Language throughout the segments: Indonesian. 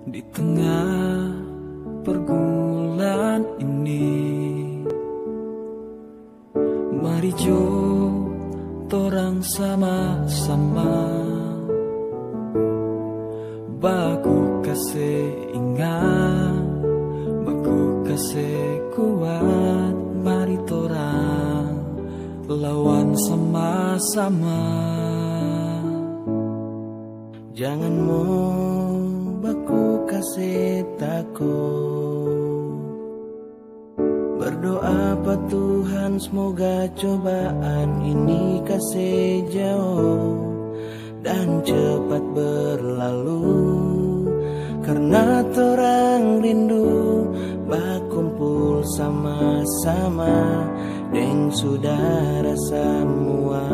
Di tengah pergumulan ini, mari jo torang sama-sama baku kasih ingat, baku kasih kuat. Mari torang lawan sama-sama. Jangan mau baku kasih takut. Berdoa apa Tuhan, semoga cobaan ini kasih jauh dan cepat berlalu. Karena torang rindu berkumpul sama-sama deng saudara semua.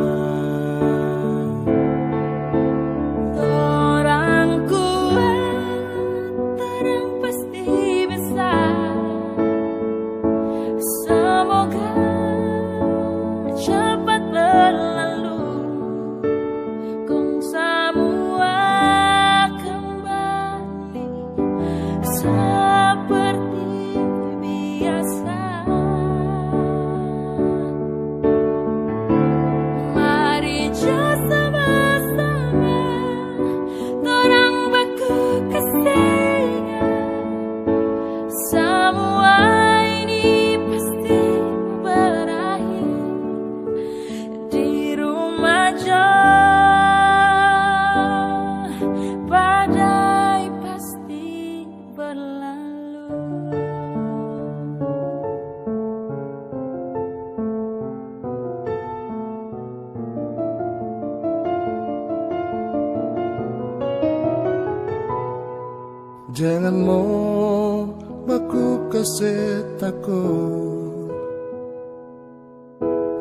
Jangan mau baku kasih takut.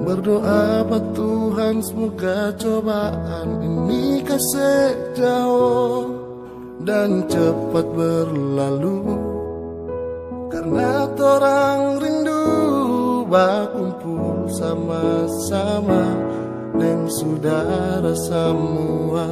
Berdoa pada Tuhan, semoga cobaan ini kasih jauh dan cepat berlalu. Karena torang rindu berkumpul sama-sama dan saudara semua.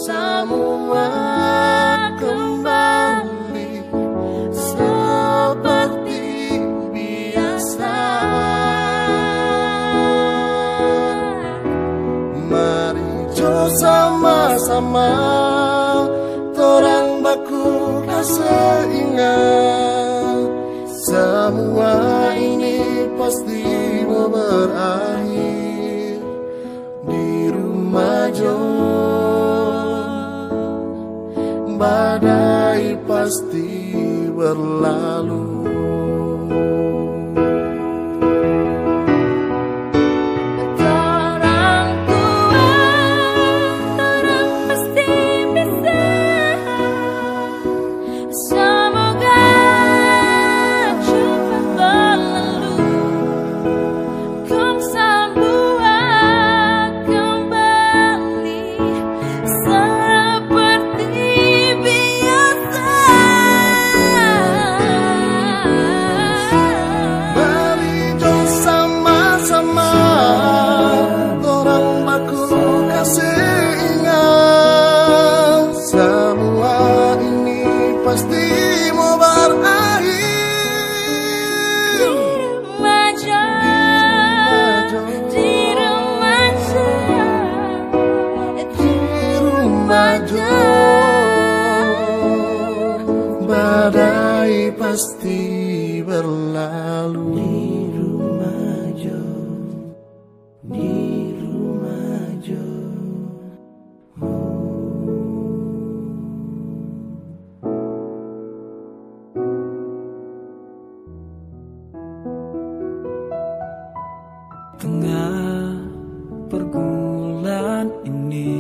Semua kembali seperti biasa. Mari jo sama-sama torang baku kasih ingat. Semua ini pasti mau berakhir di rumah jo. Badai pasti berlalu. Pasti mau berakhir di rumah jo. Badai pasti berlalu. Di rumah jo, di rumah jo. Tengah pergumulan ini,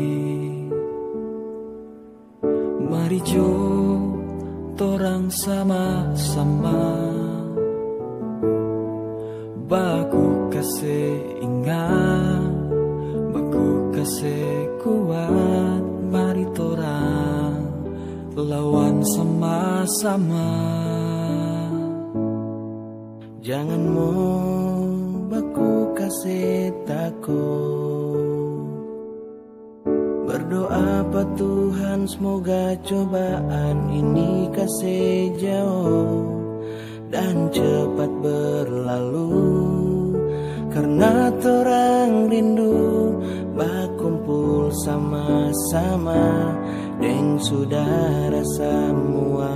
mari jo torang sama-sama baku kasih ingat, baku kasih kuat. Mari torang lawan sama-sama. Jangan mau baku kasih takut. Berdoa apa Tuhan semoga cobaan ini kasih jauh dan cepat berlalu. Karena torang rindu berkumpul sama-sama deng saudara semua.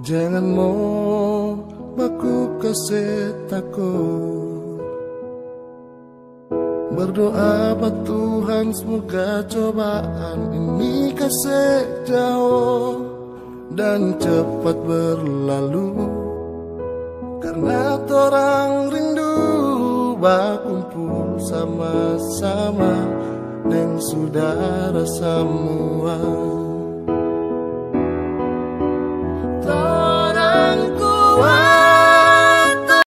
Jangan mau baku kasih takut. Berdoa pada Tuhan semoga cobaan ini kasih jauh dan cepat berlalu. Karena torang rindu berkumpul sama-sama dan saudara semua. Torang kuat